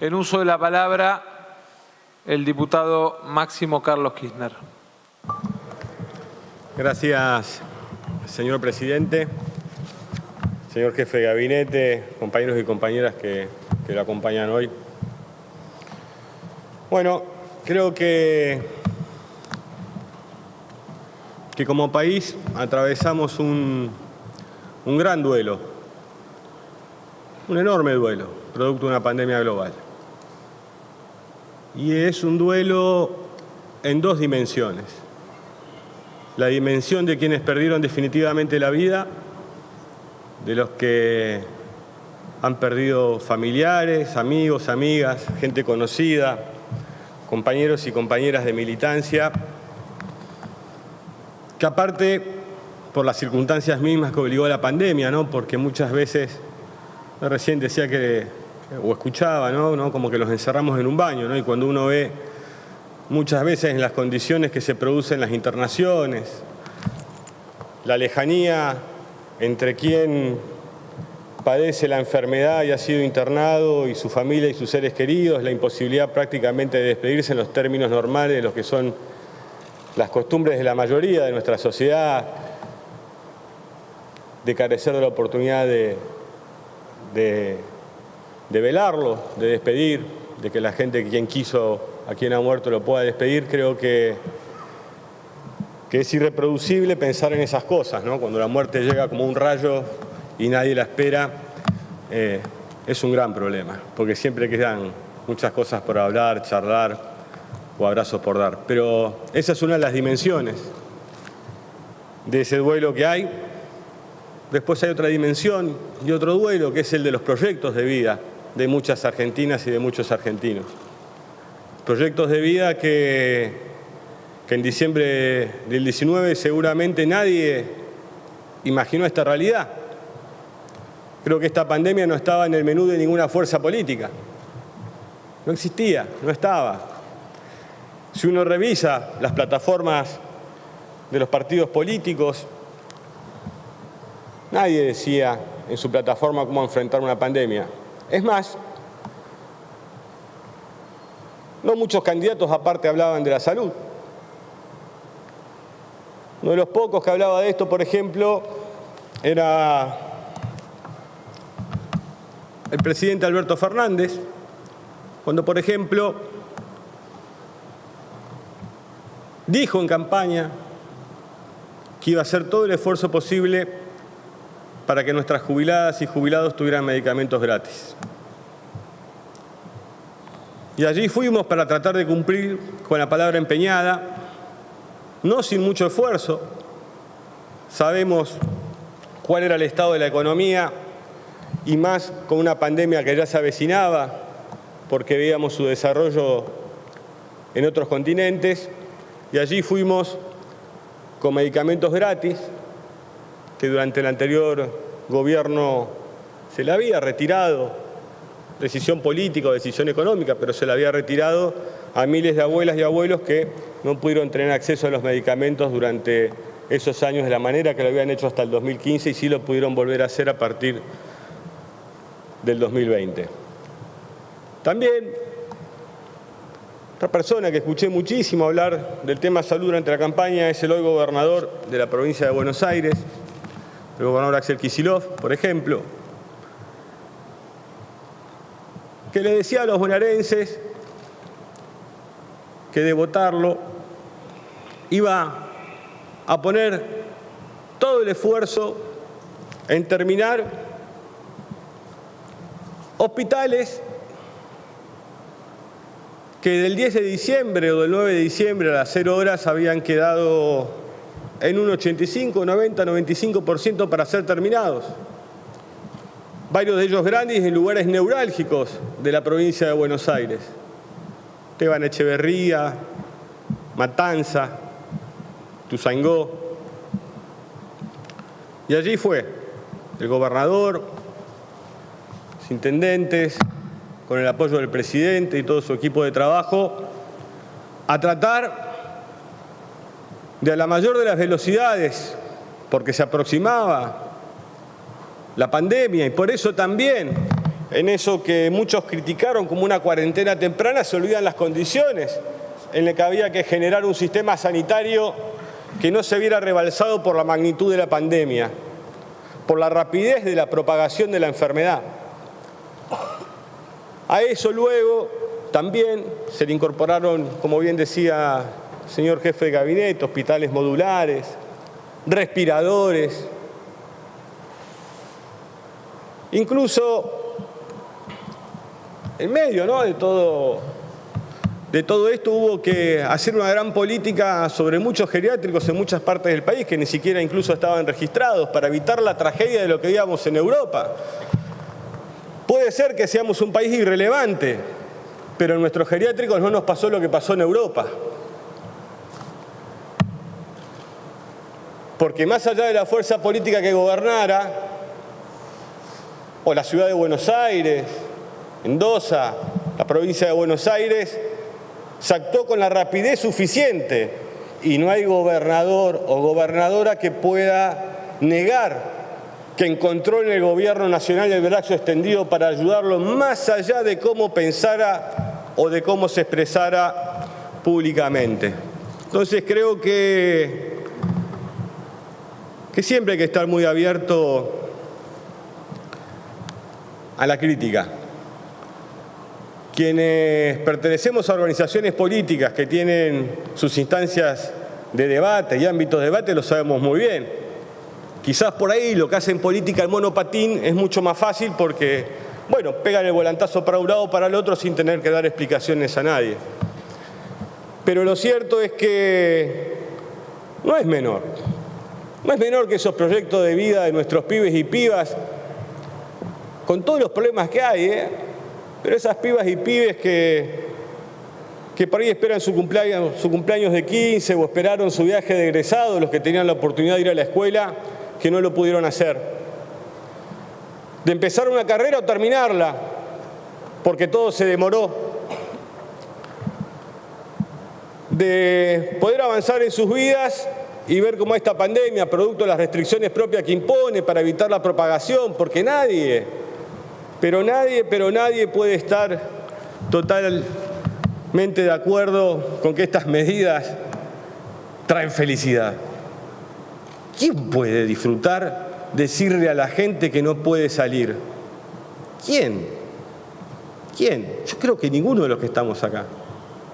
En uso de la palabra, el diputado Máximo Carlos Kirchner. Gracias, señor presidente, señor jefe de gabinete, compañeros y compañeras que lo acompañan hoy. Bueno, creo que como país atravesamos un gran duelo, un enorme duelo, producto de una pandemia global. Y es un duelo en dos dimensiones. La dimensión de quienes perdieron definitivamente la vida, de los que han perdido familiares, amigos, amigas, gente conocida, compañeros y compañeras de militancia, que aparte, por las circunstancias mismas que obligó a la pandemia, ¿no? Porque muchas veces, recién decía o escuchaba, ¿no? Como que los encerramos en un baño, ¿no? Y cuando uno ve muchas veces en las condiciones que se producen las internaciones, la lejanía entre quien padece la enfermedad y ha sido internado y su familia y sus seres queridos, la imposibilidad prácticamente de despedirse en los términos normales de lo que son las costumbres de la mayoría de nuestra sociedad, de carecer de la oportunidad de velarlo, de despedir, de que la gente, quien quiso, a quien ha muerto, lo pueda despedir. Creo que es irreproducible pensar en esas cosas, ¿no? Cuando la muerte llega como un rayo y nadie la espera, es un gran problema, porque siempre quedan muchas cosas por hablar, charlar o abrazos por dar. Pero esa es una de las dimensiones de ese duelo que hay. Después hay otra dimensión y otro duelo, que es el de los proyectos de vida de muchas argentinas y de muchos argentinos. Proyectos de vida que en diciembre del 19 seguramente nadie imaginó esta realidad. Creo que esta pandemia no estaba en el menú de ninguna fuerza política. No existía, no estaba. Si uno revisa las plataformas de los partidos políticos, nadie decía en su plataforma cómo enfrentar una pandemia. Es más, no muchos candidatos aparte hablaban de la salud. Uno de los pocos que hablaba de esto, por ejemplo, era el presidente Alberto Fernández, cuando, por ejemplo, dijo en campaña que iba a hacer todo el esfuerzo posible para que nuestras jubiladas y jubilados tuvieran medicamentos gratis. Y allí fuimos para tratar de cumplir con la palabra empeñada, no sin mucho esfuerzo. Sabemos cuál era el estado de la economía y más con una pandemia que ya se avecinaba, porque veíamos su desarrollo en otros continentes, y allí fuimos con medicamentos gratis, que durante el anterior gobierno se le había retirado, decisión política o decisión económica, pero se le había retirado a miles de abuelas y abuelos que no pudieron tener acceso a los medicamentos durante esos años de la manera que lo habían hecho hasta el 2015 y sí lo pudieron volver a hacer a partir del 2020. También otra persona que escuché muchísimo hablar del tema salud durante la campaña es el hoy gobernador de la provincia de Buenos Aires, el gobernador Axel Kicillof, por ejemplo, que le decía a los bonaerenses que de votarlo iba a poner todo el esfuerzo en terminar hospitales que del 10 de diciembre o del 9 de diciembre a las 0 horas habían quedado en un 85, 90, 95% para ser terminados. Varios de ellos grandes en lugares neurálgicos de la provincia de Buenos Aires. Esteban Echeverría, Matanza, Tuzangó. Y allí fue el gobernador, los intendentes, con el apoyo del presidente y todo su equipo de trabajo, a tratar de a la mayor de las velocidades, porque se aproximaba la pandemia y por eso también en eso que muchos criticaron como una cuarentena temprana, se olvidan las condiciones en las que había que generar un sistema sanitario que no se viera rebalsado por la magnitud de la pandemia, por la rapidez de la propagación de la enfermedad. A eso luego también se le incorporaron, como bien decía el señor jefe de gabinete, hospitales modulares, respiradores. Incluso en medio, ¿no?, de todo esto hubo que hacer una gran política sobre muchos geriátricos en muchas partes del país que ni siquiera incluso estaban registrados para evitar la tragedia de lo que veíamos en Europa. Puede ser que seamos un país irrelevante, pero en nuestros geriátricos no nos pasó lo que pasó en Europa. Porque más allá de la fuerza política que gobernara, o la ciudad de Buenos Aires, Mendoza, la provincia de Buenos Aires, se actuó con la rapidez suficiente y no hay gobernador o gobernadora que pueda negar que encontró en el gobierno nacional el brazo extendido para ayudarlo más allá de cómo pensara o de cómo se expresara públicamente. Entonces creo que siempre hay que estar muy abierto a la crítica. Quienes pertenecemos a organizaciones políticas que tienen sus instancias de debate y ámbitos de debate lo sabemos muy bien. Quizás por ahí lo que hace en política el monopatín es mucho más fácil porque, bueno, pegan el volantazo para un lado o para el otro sin tener que dar explicaciones a nadie. Pero lo cierto es que no es menor. No es menor que esos proyectos de vida de nuestros pibes y pibas, con todos los problemas que hay, pero esas pibas y pibes que por ahí esperan su cumpleaños de 15 o esperaron su viaje de egresado, los que tenían la oportunidad de ir a la escuela, que no lo pudieron hacer. De empezar una carrera o terminarla, porque todo se demoró. De poder avanzar en sus vidas y ver cómo esta pandemia, producto de las restricciones propias que impone para evitar la propagación, porque nadie puede estar totalmente de acuerdo con que estas medidas traen felicidad. ¿Quién puede disfrutar decirle a la gente que no puede salir? ¿Quién? Yo creo que ninguno de los que estamos acá,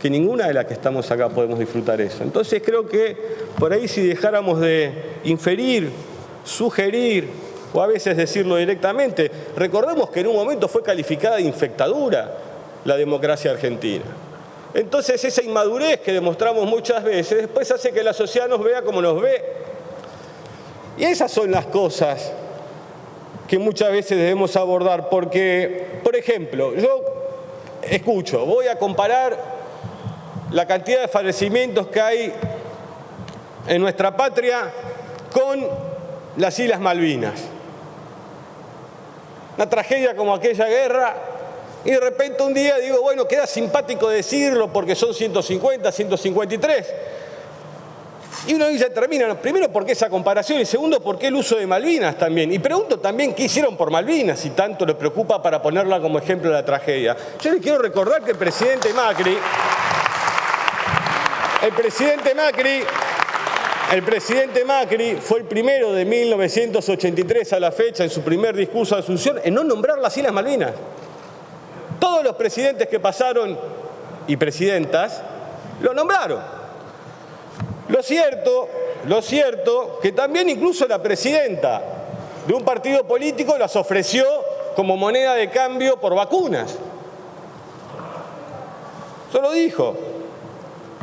que ninguna de las que estamos acá podemos disfrutar eso. Entonces creo que por ahí si dejáramos de inferir, sugerir, o a veces decirlo directamente, recordemos que en un momento fue calificada de infectadura la democracia argentina. Entonces esa inmadurez que demostramos muchas veces después hace que la sociedad nos vea como nos ve. Y esas son las cosas que muchas veces debemos abordar, porque, por ejemplo, yo escucho, voy a comparar la cantidad de fallecimientos que hay en nuestra patria con las Islas Malvinas. Una tragedia como aquella guerra, y de repente un día digo, bueno, queda simpático decirlo porque son 150, 153. Y uno dice, termina, primero, ¿por qué esa comparación? Y segundo, ¿por qué el uso de Malvinas también? Y pregunto también, ¿qué hicieron por Malvinas si tanto les preocupa para ponerla como ejemplo de la tragedia? Yo les quiero recordar que el presidente Macri fue el primero de 1983 a la fecha, en su primer discurso de Asunción, en no nombrar las Islas Malvinas. Todos los presidentes que pasaron, y presidentas, lo nombraron. Lo cierto, que también incluso la presidenta de un partido político las ofreció como moneda de cambio por vacunas. Eso lo dijo.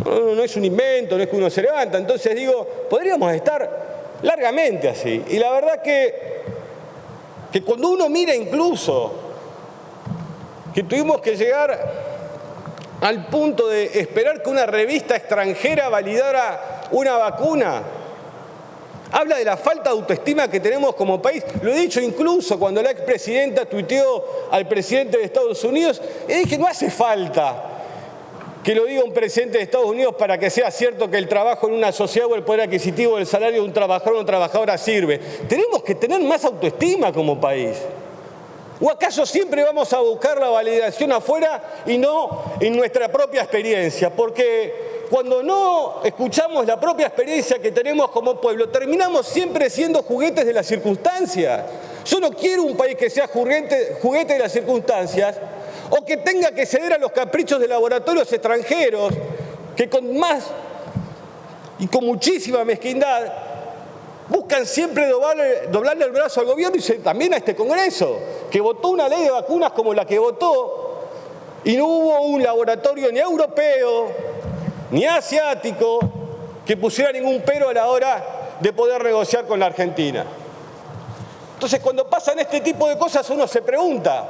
No es un invento, no es que uno se levanta. Entonces digo, podríamos estar largamente así. Y la verdad que cuando uno mira incluso que tuvimos que llegar al punto de esperar que una revista extranjera validara una vacuna, habla de la falta de autoestima que tenemos como país. Lo he dicho incluso cuando la expresidenta tuiteó al presidente de Estados Unidos, y dije, no hace falta que lo diga un presidente de Estados Unidos para que sea cierto que el trabajo en una sociedad o el poder adquisitivo del salario de un trabajador o una trabajadora sirve. Tenemos que tener más autoestima como país. ¿O acaso siempre vamos a buscar la validación afuera y no en nuestra propia experiencia? Porque cuando no escuchamos la propia experiencia que tenemos como pueblo, terminamos siempre siendo juguetes de las circunstancias. Yo no quiero un país que sea juguete de las circunstancias o que tenga que ceder a los caprichos de laboratorios extranjeros que con más y con muchísima mezquindad buscan siempre doblarle el brazo al gobierno y también a este Congreso, que votó una ley de vacunas como la que votó y no hubo un laboratorio ni europeo ni asiático que pusiera ningún pero a la hora de poder negociar con la Argentina. Entonces, cuando pasan este tipo de cosas, uno se pregunta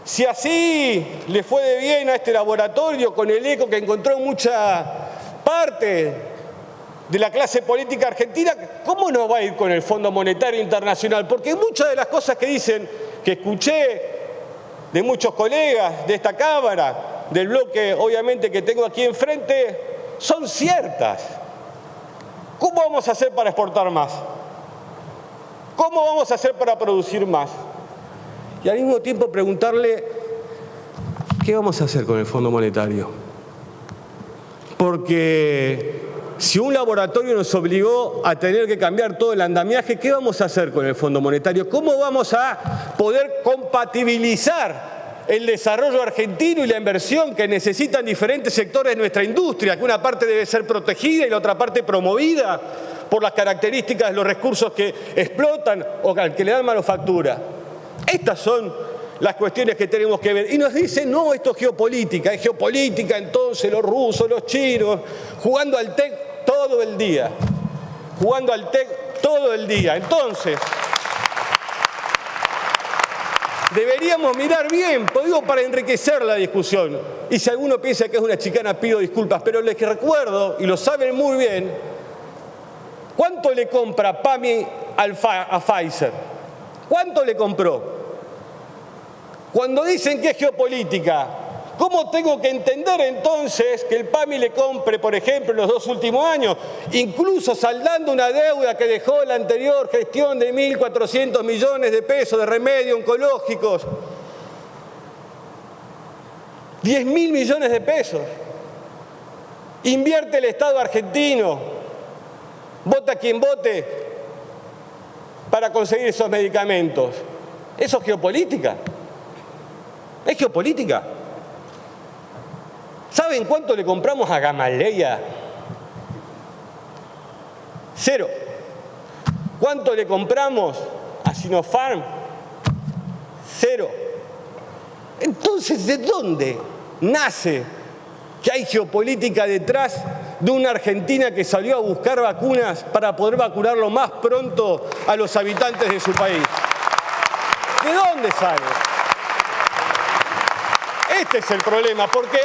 si así le fue de bien a este laboratorio con el eco que encontró en mucha parte de la clase política argentina, ¿cómo nos va a ir con el Fondo Monetario Internacional? Porque muchas de las cosas que dicen, que escuché de muchos colegas de esta Cámara, del bloque obviamente que tengo aquí enfrente, son ciertas. ¿Cómo vamos a hacer para exportar más? ¿Cómo vamos a hacer para producir más? Y al mismo tiempo preguntarle, ¿qué vamos a hacer con el Fondo Monetario? Porque si un laboratorio nos obligó a tener que cambiar todo el andamiaje, ¿qué vamos a hacer con el Fondo Monetario? ¿Cómo vamos a poder compatibilizar el desarrollo argentino y la inversión que necesitan diferentes sectores de nuestra industria, que una parte debe ser protegida y la otra parte promovida por las características de los recursos que explotan o al que le dan manufactura? Estas son las cuestiones que tenemos que ver. Y nos dicen, no, esto es geopolítica, entonces los rusos, los chinos, jugando al TEC todo el día. Entonces, deberíamos mirar bien, digo, para enriquecer la discusión. Y si alguno piensa que es una chicana, pido disculpas, pero les recuerdo, y lo saben muy bien, ¿cuánto le compra PAMI a Pfizer? ¿Cuánto le compró? Cuando dicen que es geopolítica, ¿cómo tengo que entender entonces que el PAMI le compre, por ejemplo, en los 2 últimos años, incluso saldando una deuda que dejó la anterior gestión de 1.400 millones de pesos de remedios oncológicos? 10.000 millones de pesos. Invierte el Estado argentino, vota quien vote para conseguir esos medicamentos. ¿Eso es geopolítica? ¿Es geopolítica? ¿Saben cuánto le compramos a Gamaleya? 0. ¿Cuánto le compramos a Sinopharm? 0. Entonces, ¿de dónde nace que hay geopolítica detrás de una Argentina que salió a buscar vacunas para poder vacunar lo más pronto a los habitantes de su país? ¿De dónde sale? Este es el problema, porque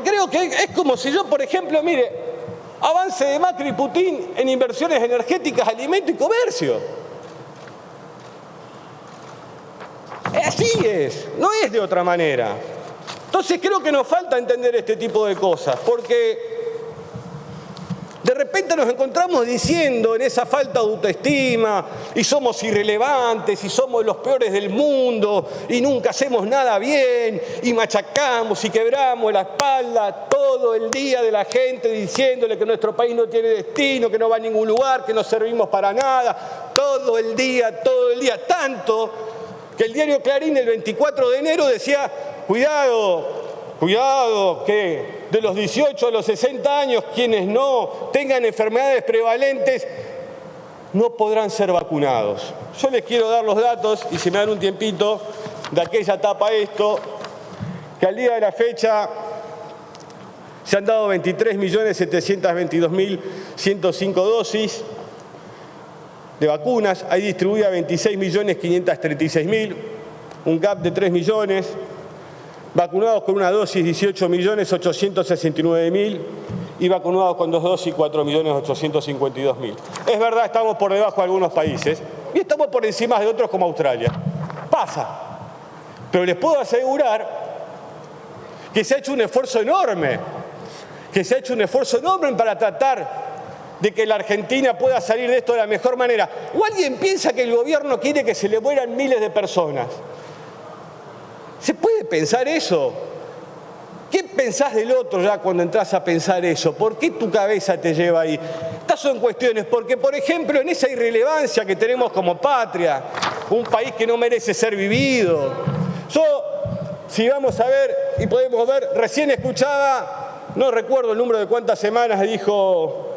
creo que es como si yo, por ejemplo, mire, avance de Macri y Putin en inversiones energéticas, alimento y comercio. Así es, no es de otra manera. Entonces creo que nos falta entender este tipo de cosas, porque de repente nos encontramos diciendo en esa falta de autoestima, y somos irrelevantes, y somos los peores del mundo, y nunca hacemos nada bien, y machacamos y quebramos la espalda todo el día de la gente diciéndole que nuestro país no tiene destino, que no va a ningún lugar, que no servimos para nada, todo el día, tanto que el diario Clarín el 24 de enero decía, cuidado, que de los 18 a los 60 años, quienes no tengan enfermedades prevalentes no podrán ser vacunados. Yo les quiero dar los datos, y si me dan un tiempito, de aquella etapa que al día de la fecha se han dado 23.722.105 dosis de vacunas, hay distribuidas 26.536.000, un gap de 3 millones. Vacunados con una dosis 18.869.000 y vacunados con 2 dosis 4.852.000. Es verdad, estamos por debajo de algunos países y estamos por encima de otros como Australia. Pasa. Pero les puedo asegurar que se ha hecho un esfuerzo enorme, para tratar de que la Argentina pueda salir de esto de la mejor manera. ¿O alguien piensa que el gobierno quiere que se le mueran miles de personas? ¿Se puede pensar eso? ¿Qué pensás del otro ya cuando entras a pensar eso? ¿Por qué tu cabeza te lleva ahí? Estas son cuestiones, porque por ejemplo en esa irrelevancia que tenemos como patria, un país que no merece ser vivido. Si vamos a ver y podemos ver, recién escuchaba, no recuerdo el número de cuántas semanas dijo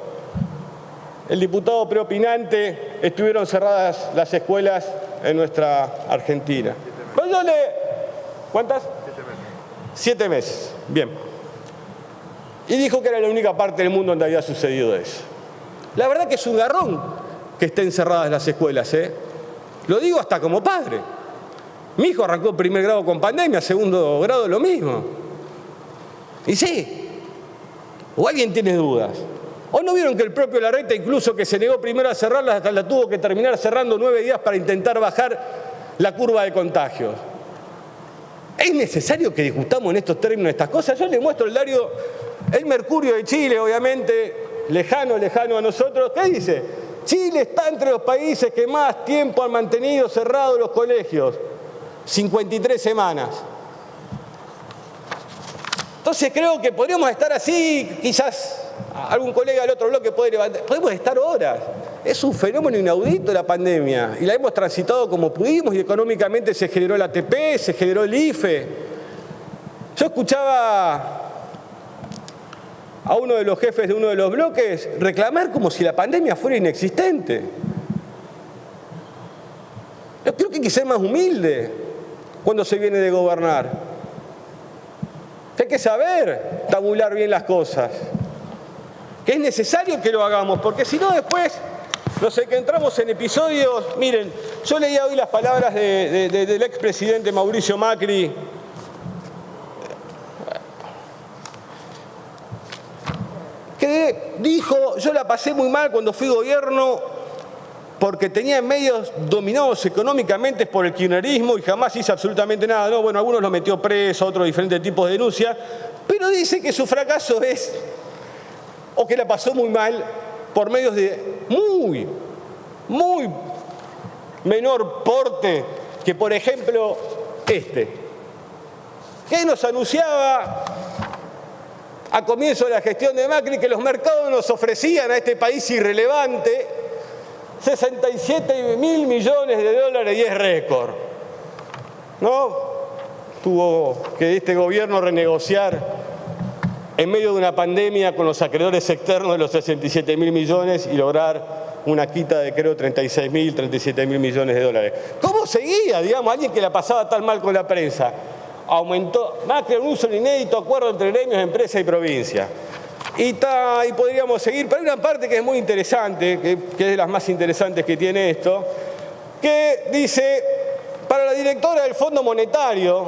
el diputado preopinante, estuvieron cerradas las escuelas en nuestra Argentina. Pero ¿cuántas? 7 meses. Bien. Y dijo que era la única parte del mundo donde había sucedido eso. La verdad que es un garrón que estén cerradas las escuelas, ¿eh? Lo digo hasta como padre. Mi hijo arrancó primer grado con pandemia, segundo grado lo mismo. Y sí. ¿O alguien tiene dudas? ¿O no vieron que el propio Larreta, incluso que se negó primero a cerrarlas, hasta la tuvo que terminar cerrando 9 días para intentar bajar la curva de contagios? ¿Es necesario que discutamos en estos términos estas cosas? Yo les muestro el diario El Mercurio de Chile, obviamente, lejano a nosotros. ¿Qué dice? Chile está entre los países que más tiempo han mantenido cerrados los colegios. 53 semanas. Entonces creo que podríamos estar así, quizás algún colega del otro bloque puede levantar. Podemos estar horas. Es un fenómeno inaudito la pandemia y la hemos transitado como pudimos y económicamente se generó el ATP, se generó el IFE. Yo escuchaba a uno de los jefes de uno de los bloques reclamar como si la pandemia fuera inexistente. Yo creo que hay que ser más humilde cuando se viene de gobernar. Hay que saber tabular bien las cosas. Que es necesario que lo hagamos, porque si no después no sé, que entramos en episodios. Miren, yo leía hoy las palabras del expresidente Mauricio Macri, que dijo: yo la pasé muy mal cuando fui gobierno porque tenía medios dominados económicamente por el kirchnerismo y jamás hice absolutamente nada. No, bueno, algunos lo metió preso, otros diferentes tipos de denuncias, pero dice que su fracaso es, o que la pasó muy mal, por medios de muy menor porte que, por ejemplo, que nos anunciaba a comienzo de la gestión de Macri que los mercados nos ofrecían a este país irrelevante 67.000 millones de dólares y es récord, ¿no? Tuvo que este gobierno renegociar en medio de una pandemia con los acreedores externos de los 67.000 millones y lograr una quita de, creo, 37.000 millones de dólares. ¿Cómo seguía, digamos, alguien que la pasaba tan mal con la prensa? Aumentó, Macri anunció un inédito acuerdo entre gremios, empresas y provincia. Y podríamos seguir, pero hay una parte que es muy interesante, que es de las más interesantes que tiene esto, que dice, para la directora del Fondo Monetario,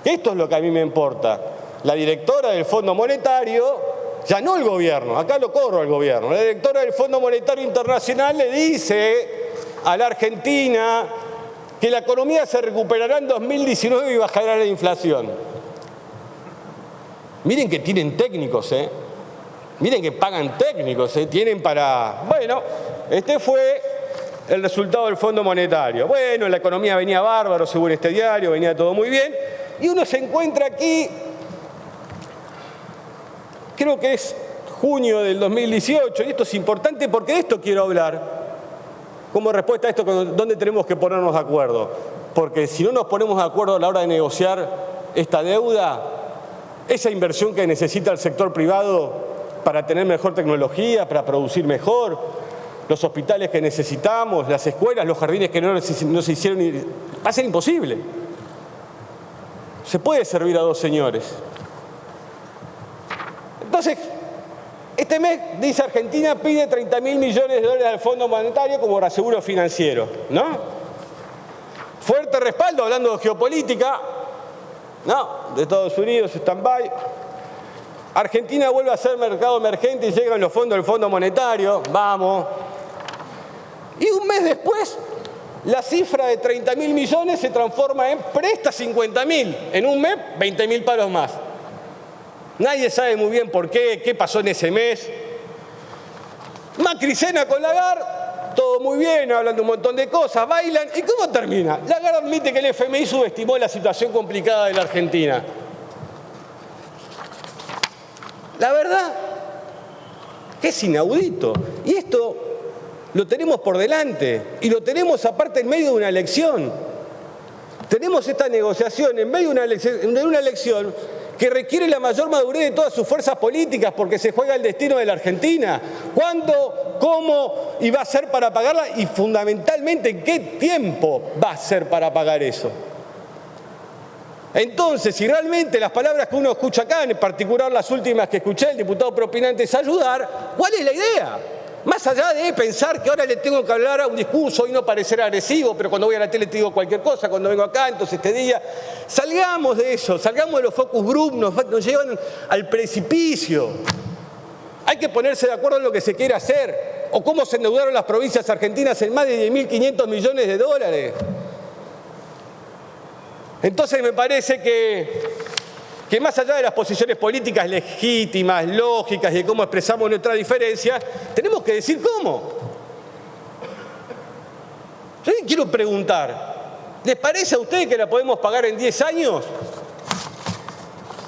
que esto es lo que a mí me importa, la directora del Fondo Monetario, ya no el gobierno, acá lo corro al gobierno, la directora del Fondo Monetario Internacional le dice a la Argentina que la economía se recuperará en 2019 y bajará la inflación. Miren que tienen técnicos, miren que pagan técnicos, tienen para... Bueno, este fue el resultado del Fondo Monetario. Bueno, la economía venía bárbaro según este diario, venía todo muy bien, y uno se encuentra aquí, creo que es junio del 2018, y esto es importante porque de esto quiero hablar, como respuesta a esto, ¿dónde tenemos que ponernos de acuerdo? Porque si no nos ponemos de acuerdo a la hora de negociar esta deuda, esa inversión que necesita el sector privado para tener mejor tecnología, para producir mejor, los hospitales que necesitamos, las escuelas, los jardines que no se hicieron, va a ser imposible. Se puede servir a dos señores. Entonces, este mes, dice Argentina, pide 30.000 millones de dólares al Fondo Monetario como reaseguro financiero, ¿no? Fuerte respaldo, hablando de geopolítica, ¿no? De Estados Unidos, stand-by. Argentina vuelve a ser mercado emergente y llegan los fondos del Fondo Monetario, vamos. Y un mes después, la cifra de 30.000 millones se transforma en presta 50.000. En un mes, 20.000 palos más. Nadie sabe muy bien por qué pasó en ese mes. Macri cena con Lagarde, todo muy bien, hablan de un montón de cosas, bailan. ¿Y cómo termina? Lagarde admite que el FMI subestimó la situación complicada de la Argentina. La verdad que es inaudito. Y esto lo tenemos por delante. Y lo tenemos aparte en medio de una elección. Tenemos esta negociación en medio de una elección que requiere la mayor madurez de todas sus fuerzas políticas porque se juega el destino de la Argentina. ¿Cuándo, cómo y va a ser para pagarla? Y fundamentalmente, ¿en qué tiempo va a ser para pagar eso? Entonces, si realmente las palabras que uno escucha acá, en particular las últimas que escuché del diputado propinante, es ayudar, ¿cuál es la idea? Más allá de pensar que ahora le tengo que hablar a un discurso y no parecer agresivo, pero cuando voy a la tele te digo cualquier cosa, cuando vengo acá, entonces este día, salgamos de eso, salgamos de los focus group, nos llevan al precipicio. Hay que ponerse de acuerdo en lo que se quiere hacer, o cómo se endeudaron las provincias argentinas en más de 10.500 millones de dólares. Entonces me parece que más allá de las posiciones políticas legítimas, lógicas y de cómo expresamos nuestra diferencia, tenemos que decir cómo. Yo les quiero preguntar, ¿les parece a ustedes que la podemos pagar en 10 años?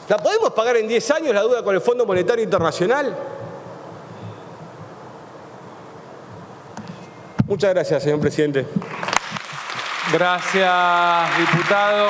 ¿La podemos pagar en 10 años la deuda con el Fondo Monetario Internacional? Muchas gracias, señor presidente. Gracias, diputado.